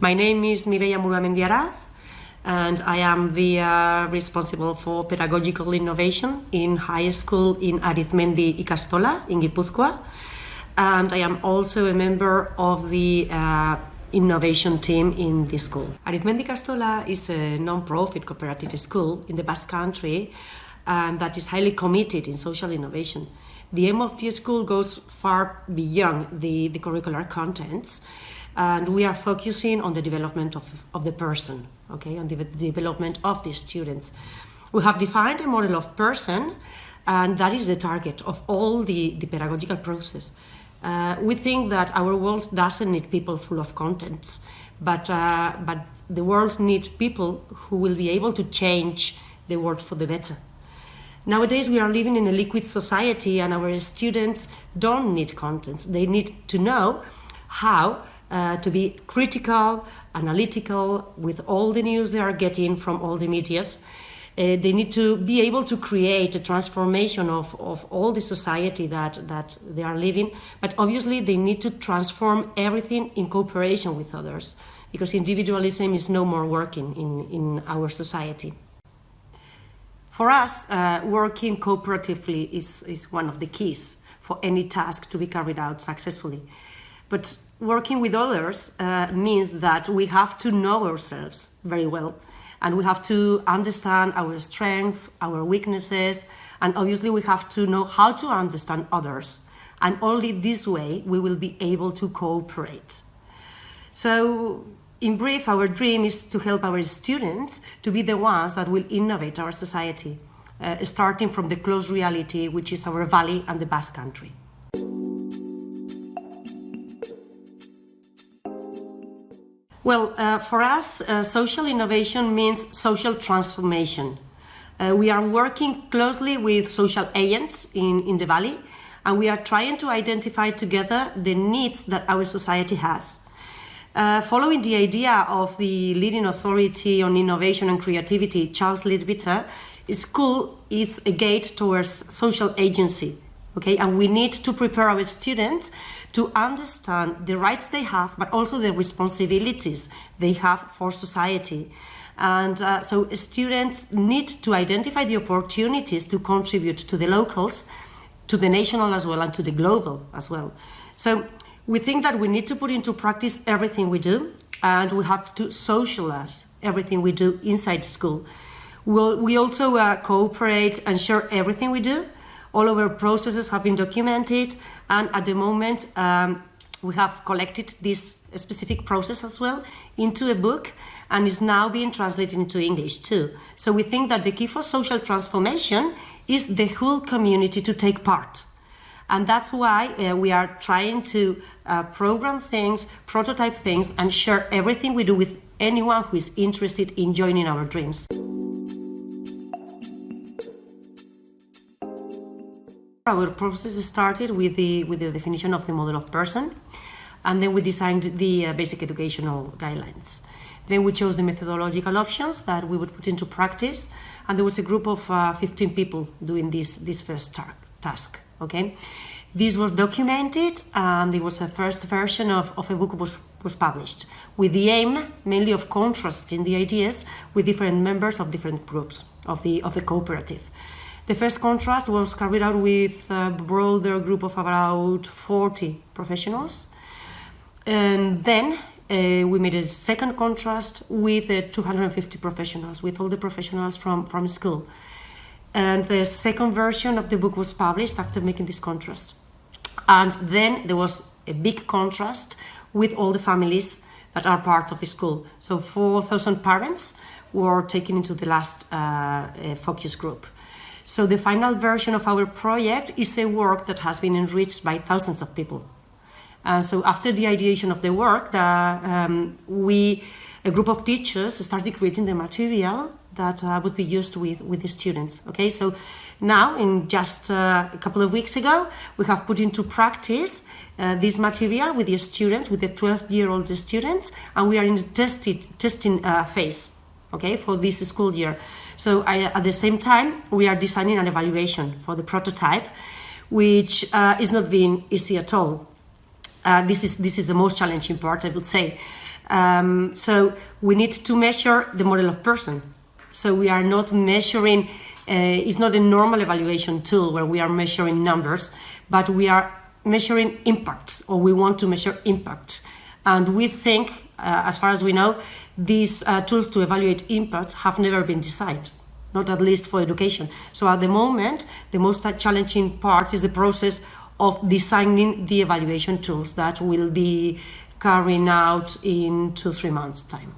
My name is Untitled Chapter, and I am the responsible for pedagogical innovation in high school in Arizmendi Ikastola in Gipuzkoa. And I am also a member of the innovation team in this school. Arizmendi Ikastola is a non-profit cooperative school in the Basque Country and that is highly committed in social innovation. The aim of the school goes far beyond the curricular contents, and we are focusing on the development of the person, okay, on the development of the students. We have defined a model of person, and that is the target of all the pedagogical process. We think that our world doesn't need people full of contents, but the world needs people who will be able to change the world for the better. Nowadays, we are living in a liquid society, and our students don't need contents. They need to know how to be critical, analytical, with all the news they are getting from all the medias. They need to be able to create a transformation of all the society that they are living, but obviously they need to transform everything in cooperation with others, because individualism is no more working in our society. For us, working cooperatively is one of the keys for any task to be carried out successfully. But working with others means that we have to know ourselves very well, and we have to understand our strengths, our weaknesses, and obviously we have to know how to understand others. And only this way we will be able to cooperate. So, in brief, our dream is to help our students to be the ones that will innovate our society, starting from the close reality, which is our valley and the Basque Country. Well, for us, social innovation means social transformation. We are working closely with social agents in the valley, and we are trying to identify together the needs that our society has. Following the idea of the leading authority on innovation and creativity, Charles Leadbeater, school is a gate towards social agency, okay? And we need to prepare our students to understand the rights they have, but also the responsibilities they have for society. And so students need to identify the opportunities to contribute to the locals, to the national as well, and to the global as well. So we think that we need to put into practice everything we do, and we have to socialize everything we do inside school. We also cooperate and share everything we do. All of our processes have been documented, and at the moment we have collected this specific process as well into a book, and is now being translated into English too. So we think that the key for social transformation is the whole community to take part. And that's why we are trying to program things, prototype things, and share everything we do with anyone who is interested in joining our dreams. Our process started with the definition of the model of person, and then we designed the basic educational guidelines. Then we chose the methodological options that we would put into practice, and there was a group of 15 people doing this first task. Okay, this was documented, and there was a first version of a book was published with the aim mainly of contrasting the ideas with different members of different groups of the cooperative. The first contrast was carried out with a broader group of about 40 professionals, and then we made a second contrast with 250 professionals, with all the professionals from school. And the second version of the book was published after making this contrast. And then there was a big contrast with all the families that are part of the school. So 4,000 parents were taken into the last focus group. So the final version of our project is a work that has been enriched by thousands of people. So after the ideation of the work, a group of teachers started creating the material that would be used with the students. Okay, so now in just a couple of weeks ago, we have put into practice this material with the students, with the 12-year-old students, and we are in the testing phase, okay, for this school year. So at the same time, we are designing an evaluation for the prototype, which is not being easy at all. This is the most challenging part, I would say. So we need to measure the model of person. So we are not measuring, it's not a normal evaluation tool where we are measuring numbers, but we are measuring impacts, or we want to measure impacts. And we think, as far as we know, these tools to evaluate impacts have never been designed, not at least for education. So at the moment, the most challenging part is the process of designing the evaluation tools that will be carrying out in 2-3 months' time.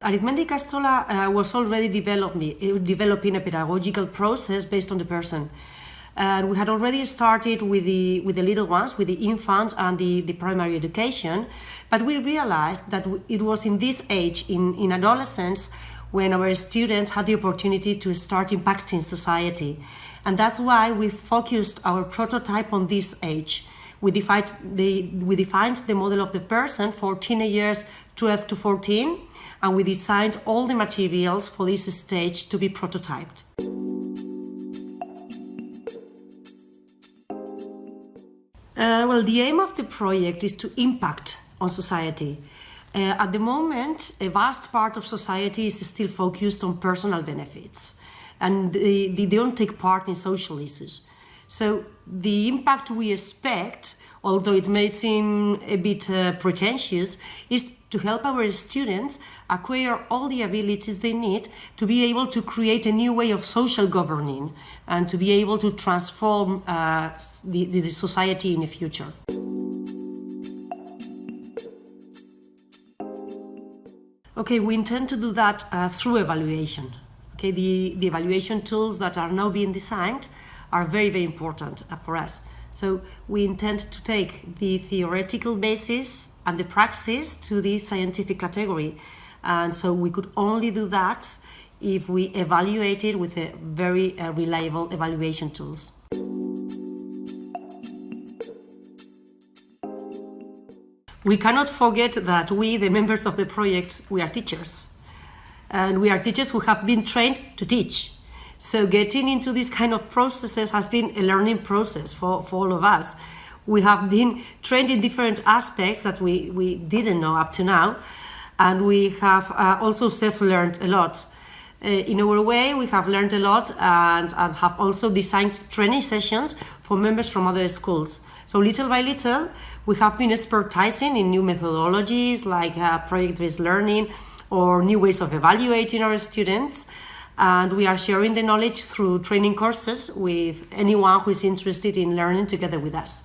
Arizmendi Ikastola was already developing a pedagogical process based on the person. And we had already started with the little ones, with the infant and the primary education, but we realized that it was in this age, in adolescence, when our students had the opportunity to start impacting society. And that's why we focused our prototype on this age. We defined the model of the person for teenagers 12 to 14, and we designed all the materials for this stage to be prototyped. Well, the aim of the project is to impact on society. At the moment, a vast part of society is still focused on personal benefits, and they don't take part in social issues. So the impact we expect, although it may seem a bit pretentious, is to help our students acquire all the abilities they need to be able to create a new way of social governing and to be able to transform the society in the future. Okay, we intend to do that through evaluation. Okay, the evaluation tools that are now being designed are very, very important for us. So we intend to take the theoretical basis and the praxis to the scientific category. And so we could only do that if we evaluate it with a very reliable evaluation tools. We cannot forget that we, the members of the project, we are teachers. And we are teachers who have been trained to teach. So getting into this kind of processes has been a learning process for all of us. We have been trained in different aspects that we didn't know up to now, and we have also self-learned a lot. In our way, we have learned a lot and have also designed training sessions for members from other schools. So little by little, we have been expertising in new methodologies like project-based learning or new ways of evaluating our students. And we are sharing the knowledge through training courses with anyone who is interested in learning together with us.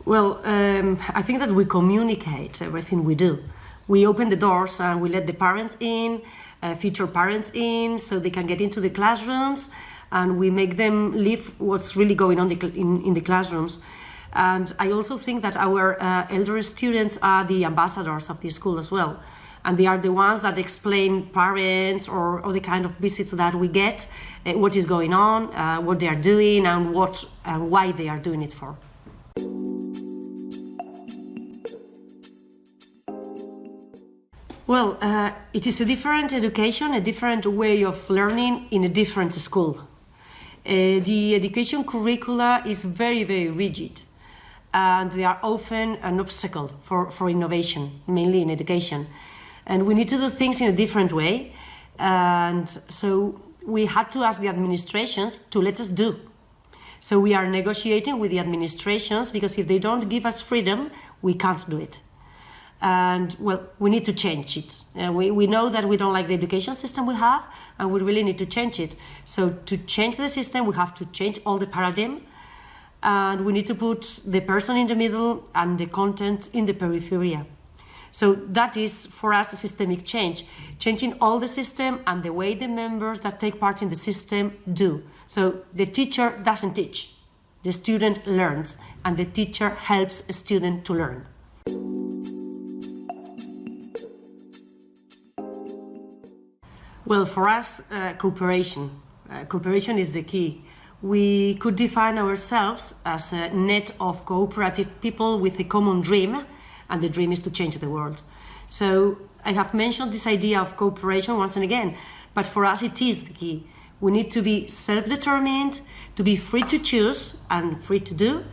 Well, I think that we communicate everything we do. We open the doors and we let the parents in, future parents in, so they can get into the classrooms, and we make them live what's really going on in the classrooms. And I also think that our elder students are the ambassadors of the school as well. And they are the ones that explain parents or the kind of visits that we get, what is going on, what they are doing, and why they are doing it for. Well, it is a different education, a different way of learning in a different school. The education curricula is very, very rigid, and they are often an obstacle for innovation, mainly in education. And we need to do things in a different way, and so we had to ask the administrations to let us do. So we are negotiating with the administrations, because if they don't give us freedom, we can't do it. And well, we need to change it. We know that we don't like the education system we have, and we really need to change it. So to change the system, we have to change all the paradigm, and we need to put the person in the middle and the content in the periphery. So that is, for us, a systemic change, changing all the system and the way the members that take part in the system do. So the teacher doesn't teach, the student learns, and the teacher helps a student to learn. Well, for us, cooperation. Cooperation is the key. We could define ourselves as a net of cooperative people with a common dream, and the dream is to change the world. So I have mentioned this idea of cooperation once and again, but for us it is the key. We need to be self-determined, to be free to choose and free to do.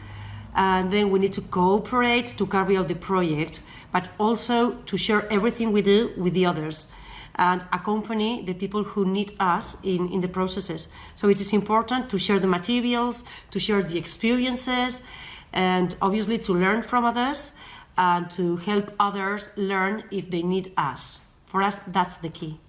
And then we need to cooperate to carry out the project, but also to share everything we do with the others and accompany the people who need us in the processes. So it is important to share the materials, to share the experiences, and obviously to learn from others and to help others learn if they need us. For us, that's the key.